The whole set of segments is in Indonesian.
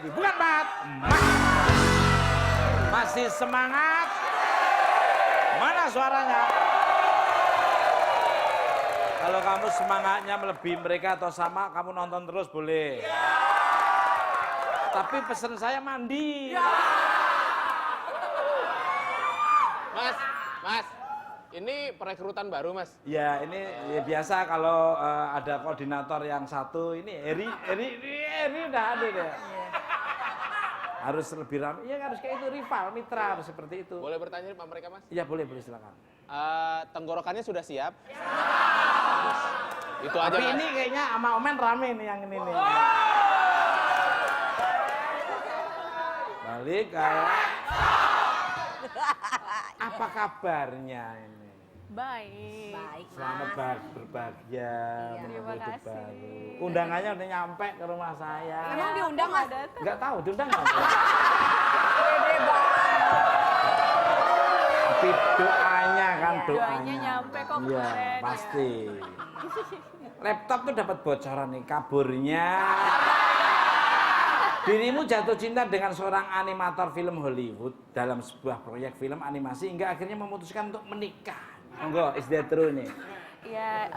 ini. Bukan Mat. Masih semangat? Mana suaranya? Kalau kamu semangatnya melebihi mereka atau sama, kamu nonton terus boleh. Tapi pesan saya mandi. Mas, ini perekrutan baru, Mas? Ya, ini ya biasa kalau ada koordinator yang satu, ini Eri udah ada deh. Harus lebih ramai, ya harus kayak itu, rival, mitra, harus seperti itu. Boleh bertanya sama mereka, Mas? Iya, boleh silakan. Tenggorokannya sudah siap? Itu aja, Tapi Mas. ini kayaknya sama Omen rame nih yang ini nih. Balik kayak. Apa kabarnya ini? Baik. Selamat berbahagia Terima hidup kasih. baru. Undangannya udah nyampe ke rumah saya. Emang diundang nggak? Nggak tahu diundang nggak? Pede banget. Tapi doanya kan Doanya nyampe kok Iya, kemarin. pasti. Laptop tuh dapat bocoran nih kaburnya. Dirimu jatuh cinta dengan seorang animator film Hollywood dalam sebuah proyek film animasi hingga akhirnya memutuskan untuk menikah. Monggo, is that true nih? Ya,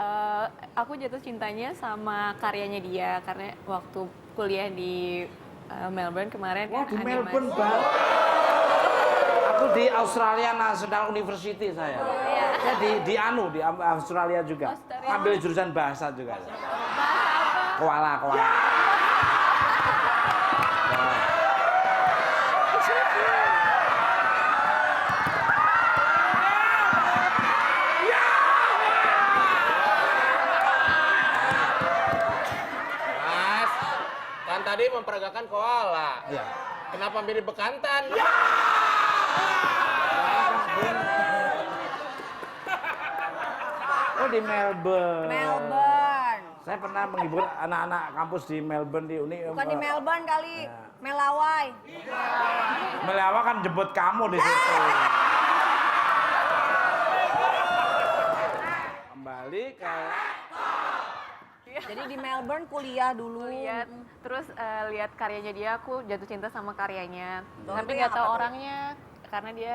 aku jatuh cintanya sama karyanya dia karena waktu kuliah di Melbourne kemarin. Wah, di animasi. Melbourne banget. Aku di Australia National University saya. Saya di Australia juga. Australia. Ambil jurusan bahasa juga. Bahasa apa? Koala. Mas, kan tadi memperagakan koala. Iya. Kenapa mirip bekantan? Oh, di Melbourne. Melbourne. Saya pernah menghibur anak-anak kampus di Melbourne di Uni. Bukan di Melbourne kali. Ya. Melawai. Melawa kan jemput kamu di situ. Kembali ke Jadi di Melbourne kuliah dulu. Lihat, terus lihat karyanya dia, aku jatuh cinta sama karyanya. Oh, Tapi itu nggak yang tahu apa tuh? orangnya karena dia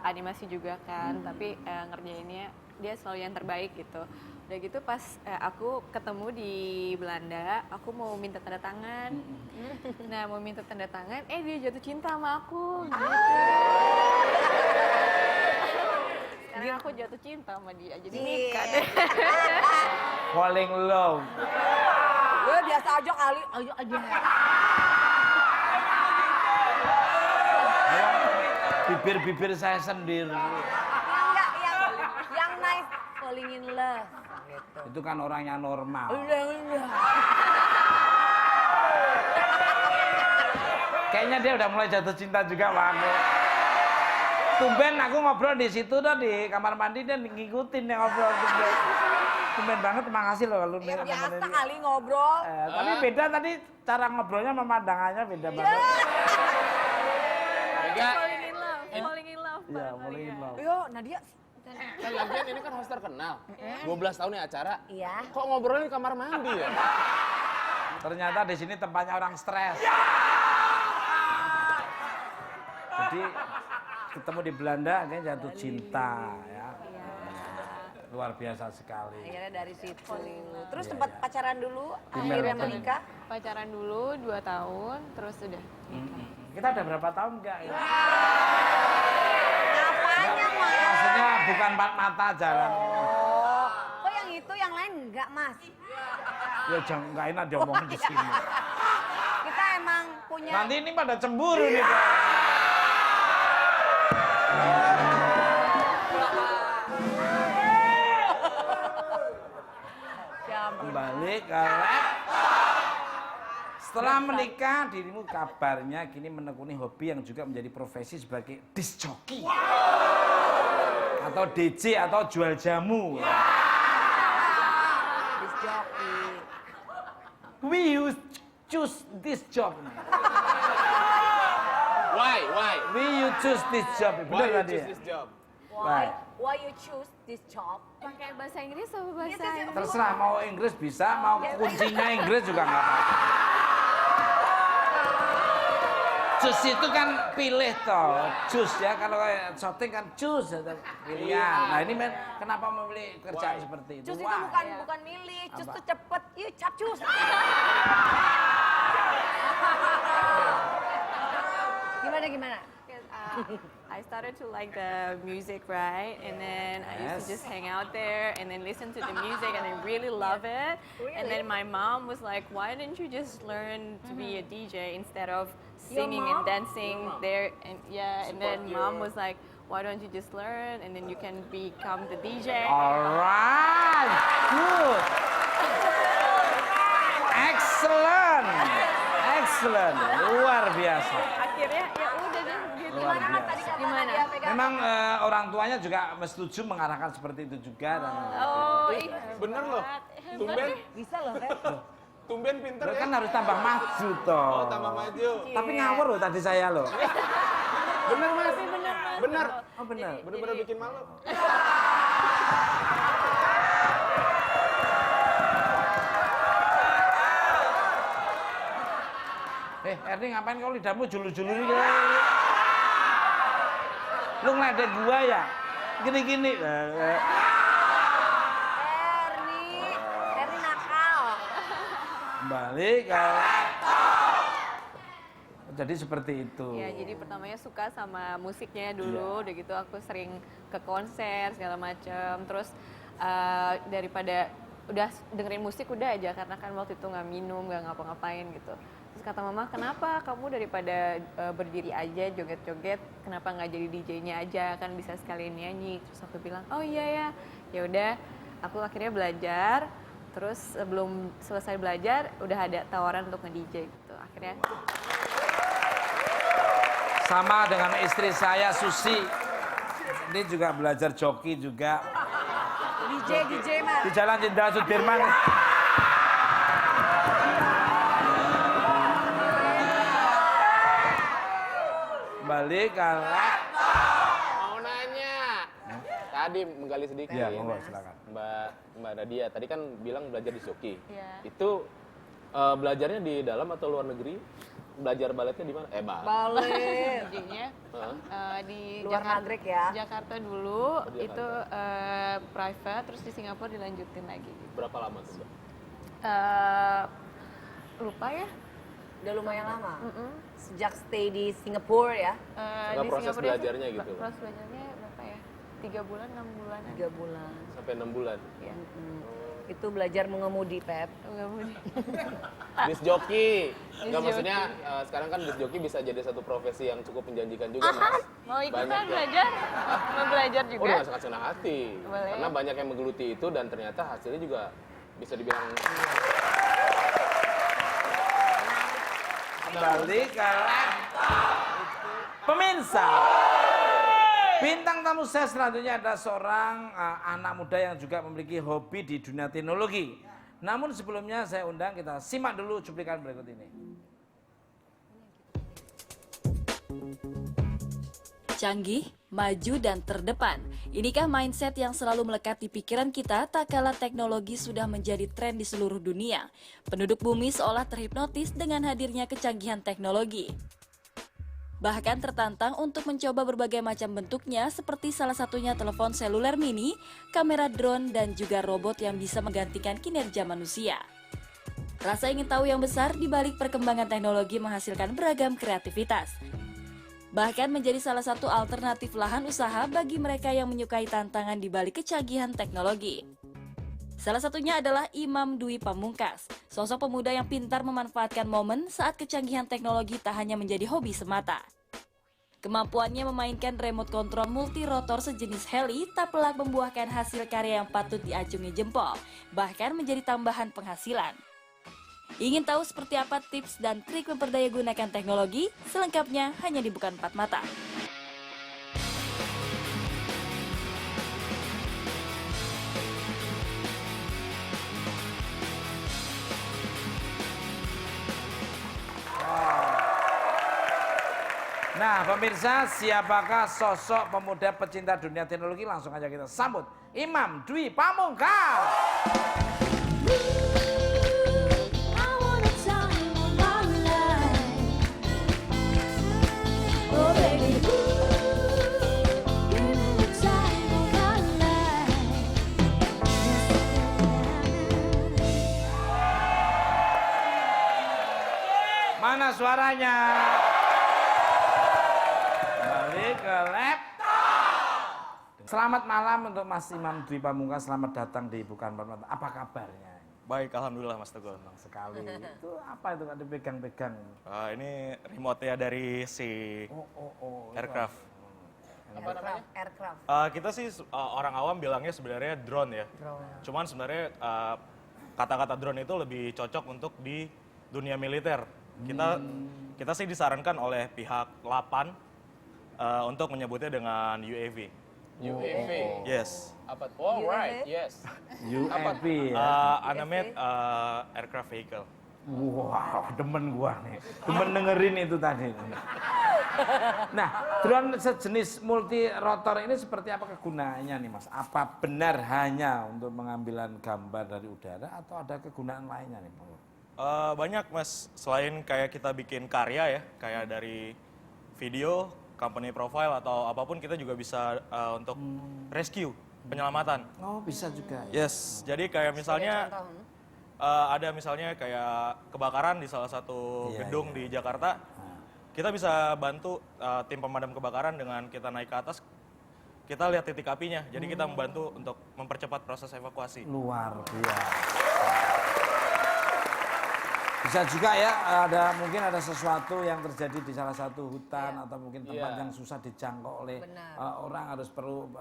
animasi juga kan. Tapi ngerjainnya dia selalu yang terbaik gitu. Udah gitu pas aku ketemu di Belanda, aku mau minta tanda tangan. Nah, mau minta tanda tangan, dia jatuh cinta sama aku. Gitu. Sekarang aku jatuh cinta sama dia, jadi nikah deh. falling love. Gue biasa aja kali. Ayo aja. Bibir-bibir saya sendiri. Enggak, yang nice falling in love. Gitu. Itu kan orangnya normal. Udah. Kayaknya dia udah mulai jatuh cinta juga sama aku. Tumben aku ngobrol di situ tuh di kamar mandi dan ngikutin yang ngobrol tumben. Tumben banget, makasih loh kalau Ya biasa nemenin. kali ngobrol. Tapi beda tadi cara ngobrolnya pemandangannya beda banget. Mega, Falling in love. Iya, bareng mulai kalian. love. Yo, Nadia. kan lagian ini kan host terkenal. 12 tahun ya acara. Iya. Kok ngobrolnya di kamar mandi ya? Ternyata di sini tempatnya orang stres. Jadi ketemu di Belanda akhirnya jatuh cinta ya. Luar biasa sekali. Akhirnya dari situ. Terus Iya, tempat iya. pacaran dulu, Di akhirnya Melbourne. menikah. Pacaran dulu 2 tahun, terus udah. Kita udah berapa tahun enggak ya? Apanya, Mas? Maksudnya bukan empat mata jalan. Oh, kok yang itu yang lain enggak, Mas? Ya jangan enggak enak diomongin di sini. Kita emang punya Nanti ini pada cemburu nih. Pak. Kembali ke setelah menikah, dirimu kabarnya kini menekuni hobi yang juga menjadi profesi sebagai disc jockey atau DJ atau jual jamu. disc jockey. We use choose this job. Why? We you choose this job. Why Benar you tadi choose ya? this job? Why you choose this job? Pakai bahasa Inggris atau bahasa Iya, Inggris? Terserah mau Inggris bisa, mau kuncinya Inggris juga nggak apa-apa. Jus itu kan pilih toh, jus ya. Kalau kayak shooting kan jus, pilihan. Nah ini men, kenapa memilih kerjaan seperti itu? Cus itu Wah. bukan milih, cus Apa? tuh cepet. Yuk capcus. Gimana? Because, I started to like the music, right? And then I used to Yes. just hang out there and then listen to the music and I really love it. And then my mom was like, why didn't you just learn to be a DJ instead of Your singing mom? and dancing there? And yeah, and then mom was like, why don't you just learn and then you can become the DJ? Alright, good. Excellent. Excellent. Luar biasa. Akhirnya ya udah deh gitu. Luar Gimana kan tadi biasa. kata Gimana? dia pegang? Memang orang tuanya juga setuju mengarahkan seperti itu juga. Dan Oh, iya. Bener loh. Tumben, Bisa loh, Feb. tumben pinter Lo ya. kan harus tambah maju toh. Oh, tambah maju. Tapi ngawur loh tadi saya loh. Bener mas. Tapi bener mas. Bener. Oh benar. Bener-bener bikin malu. Erni ngapain kau lidahmu julu-julu gitu? Lu ngeledek gua ya? Gini-gini. Erni nakal. Balik jadi seperti itu. Ya, jadi pertamanya suka sama musiknya dulu, udah gitu aku sering ke konser segala macem. Terus daripada udah dengerin musik udah aja karena kan waktu itu nggak minum, nggak ngapa-ngapain gitu. Terus kata mama, kenapa kamu daripada berdiri aja joget-joget, kenapa nggak jadi DJ-nya aja kan bisa sekalian nyanyi. Terus aku bilang, oh iya ya, ya udah. Aku akhirnya belajar. Terus sebelum selesai belajar udah ada tawaran untuk nge-DJ gitu. Akhirnya Sama dengan istri saya Susi. Ini juga belajar joki juga DJ mas. di Jalan Jenderal Sudirman. Balik kalau Mau nanya. Tadi menggali sedikit. Iya, monggo silakan. Mbak Nadia tadi kan bilang belajar di Soki. Iya. Itu belajarnya di dalam atau luar negeri? Belajar baletnya di mana? Balet. Boleh. DJ-nya di Luar Nagrek ya. Jakarta dulu, Jakarta. itu private, terus di Singapura dilanjutin lagi. Berapa lama tuh, Mbak? Lupa ya? Udah lumayan lama. Sejak stay di Singapura ya. Nggak proses belajarnya gitu? Proses belajarnya berapa ya? 3 bulan, 6 bulan. 3 bulan. Sampai 6 bulan. Ya. Itu belajar mengemudi, Pep. Enggak boleh. Disc jockey. Nggak Disc maksudnya sekarang kan disc jockey bisa jadi satu profesi yang cukup menjanjikan juga, Mas. Mau Banyak ikutan yang- belajar? Mau belajar Oh, juga? dengan sangat senang hati. Boleh. Karena banyak yang menggeluti itu dan ternyata hasilnya juga bisa dibilang balik kalau pemirsa. Bintang tamu saya selanjutnya adalah seorang anak muda yang juga memiliki hobi di dunia teknologi. Namun sebelumnya saya undang, kita simak dulu cuplikan berikut ini. Canggih, maju, dan terdepan. Inikah mindset yang selalu melekat di pikiran kita tak kala teknologi sudah menjadi tren di seluruh dunia. Penduduk bumi seolah terhipnotis dengan hadirnya kecanggihan teknologi. Bahkan tertantang untuk mencoba berbagai macam bentuknya seperti salah satunya telepon seluler mini, kamera drone, dan juga robot yang bisa menggantikan kinerja manusia. Rasa ingin tahu yang besar di balik perkembangan teknologi menghasilkan beragam kreativitas. Bahkan menjadi salah satu alternatif lahan usaha bagi mereka yang menyukai tantangan di balik kecanggihan teknologi. Salah satunya adalah Imam Dwi Pamungkas, sosok pemuda yang pintar memanfaatkan momen saat kecanggihan teknologi tak hanya menjadi hobi semata. Kemampuannya memainkan remote control multirotor sejenis heli tak pelak membuahkan hasil karya yang patut diacungi jempol, bahkan menjadi tambahan penghasilan. Ingin tahu seperti apa tips dan trik memperdaya gunakan teknologi? Selengkapnya hanya di Bukan Empat Mata. Nah pemirsa, siapakah sosok pemuda pecinta dunia teknologi? Langsung aja kita sambut Imam Dwi Pamungkas. suaranya. Kembali ke laptop. Selamat malam untuk Mas Imam Dwi Pamungkas. Selamat datang di Bukan Permata. Apa kabarnya? Baik, alhamdulillah Mas Teguh. Senang sekali. Itu apa itu ada pegang-pegang? Ini remote-nya dari si aircraft. Apa namanya? Aircraft. Kita sih orang awam bilangnya sebenarnya drone ya. Cuman sebenarnya kata-kata drone itu lebih cocok untuk di dunia militer. Kita sih disarankan oleh pihak Lapan untuk menyebutnya dengan UAV. UAV. Yes. Apa? Oh, right. Yes. UAV ya. Unmanned aircraft vehicle. Wow, demen gua nih. Demen dengerin itu tadi. Nah, drone sejenis multi rotor ini seperti apa kegunaannya nih Mas? Apa benar hanya untuk pengambilan gambar dari udara atau ada kegunaan lainnya nih? Banyak Mas, selain kayak kita bikin karya ya, kayak dari video, company profile atau apapun, kita juga bisa untuk rescue, penyelamatan. Oh, bisa juga. Yes, jadi kayak misalnya ada misalnya kayak kebakaran di salah satu gedung di Jakarta, kita bisa bantu tim pemadam kebakaran dengan kita naik ke atas, kita lihat titik apinya, jadi kita membantu untuk mempercepat proses evakuasi. Luar biasa. Bisa juga ya, mungkin ada sesuatu yang terjadi di salah satu hutan atau mungkin tempat yang susah dijangkau oleh orang, harus perlu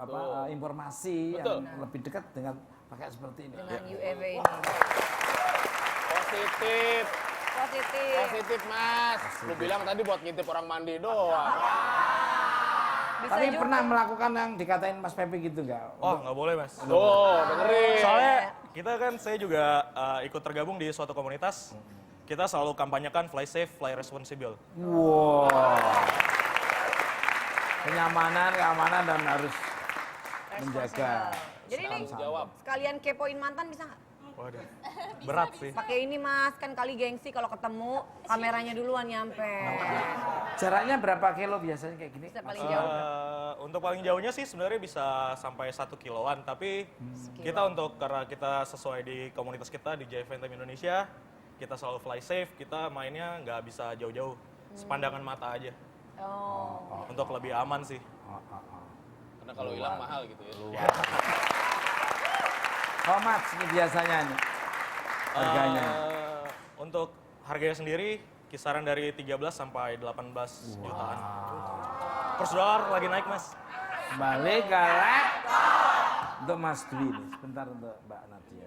informasi yang lebih dekat dengan pakai seperti ini. Dengan UAV ini. Positif. Positif. Positif, Mas. Lu bilang tadi buat ngintip orang mandi doang. Bisa Tapi juga. pernah melakukan yang dikatain Mas Pepe gitu nggak? Oh, nggak boleh Mas. Tuh, dengerin. Soalnya kita kan, saya juga ikut tergabung di suatu komunitas. Kita selalu kampanyekan fly safe, fly responsible. Wow. Kenyamanan, keamanan dan harus menjaga. Jadi ini Jawab. sekalian kepoin mantan bisa nggak? Waduh, berat sih. Pakai ini Mas, kan kali gengsi kalau ketemu kameranya duluan nyampe. Jaraknya berapa kilo biasanya kayak gini? Bisa paling jauh. Untuk paling jauhnya sih sebenarnya bisa sampai 1 kiloan, tapi kita karena kita sesuai di komunitas kita di JF Anthem Indonesia, kita selalu fly safe, kita mainnya nggak bisa jauh-jauh, sepandangan mata aja. Oh. Untuk lebih aman sih. Karena kalau hilang mahal gitu ya. How much ini biasanya nih harganya? Untuk harganya sendiri kisaran dari 13 sampai 18 jutaan. Kurs dolar lagi naik Mas. Kembali ke laptop. Untuk Mas Dwi nih, sebentar untuk Mbak Nadia.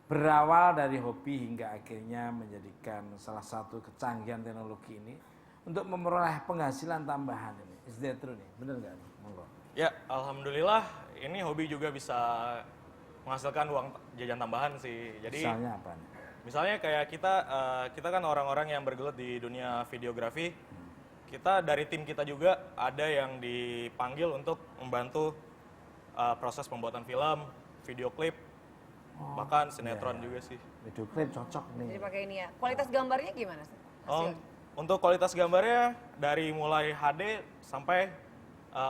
Berawal dari hobi hingga akhirnya menjadikan salah satu kecanggihan teknologi ini untuk memperoleh penghasilan tambahan ini. Is that true nih? Bener nggak nih? Monggo. Ya, alhamdulillah ini hobi juga bisa menghasilkan uang jajan tambahan sih. Jadi Misalnya apa nih? misalnya kayak kita kan orang-orang yang bergelut di dunia videografi. Kita dari tim kita juga ada yang dipanggil untuk membantu proses pembuatan film, video klip, bahkan sinetron juga sih. Video klip cocok Jadi nih. pakai ini ya. Kualitas gambarnya gimana sih? Untuk kualitas gambarnya dari mulai HD sampai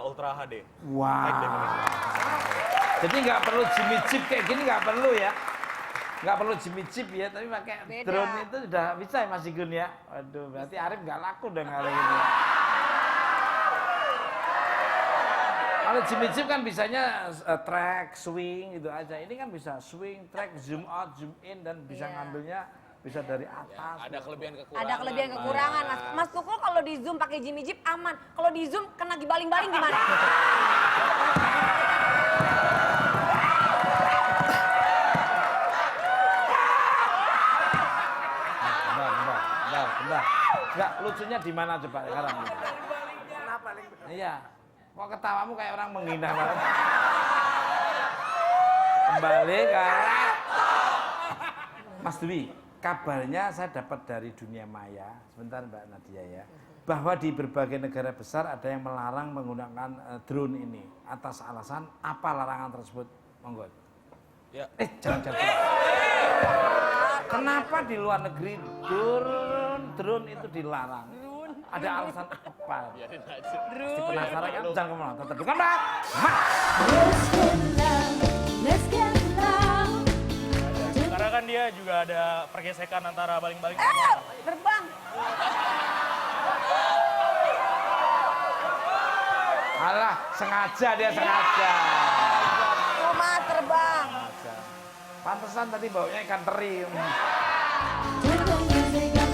Ultra HD. High definition. Jadi nggak perlu Jimmy Jeep kayak gini, nggak perlu ya. Nggak perlu Jimmy Jeep ya, tapi pakai Beda. drone itu udah bisa ya Mas Igun ya. Waduh, berarti Arif nggak laku dong kalau gitu. Kalau Jimmy Jeep kan bisanya track, swing gitu aja. Ini kan bisa swing, track, zoom out, zoom in, dan bisa ngambilnya bisa dari atas. Ada kelebihan kekurangan. Ada kelebihan kekurangan Mas. Mas Tukul kalau di zoom pakai Jimmy Jeep aman. Kalau di zoom kena dibaling-baling gimana? Bentar. Enggak, lucunya di mana coba sekarang? Iya. Kok ketawamu kayak orang menghina banget? Kembali ke Mas Dwi, kabarnya saya dapat dari dunia maya, sebentar Mbak Nadia ya, bahwa di berbagai negara besar ada yang melarang menggunakan drone ini. Atas alasan apa larangan tersebut? Monggo. Ya. Jangan jatuh. Kenapa di luar negeri drone itu dilarang? Ada alasan apa? Biarin aja. Pasti penasaran kan? Jangan kemana, tetap di Kompak. Karena kan kan dia juga ada pergesekan antara baling-baling. Terbang. Alah, sengaja dia sengaja. Oh, Mas terbang. Pantesan tadi baunya ikan teri. Terbang bersega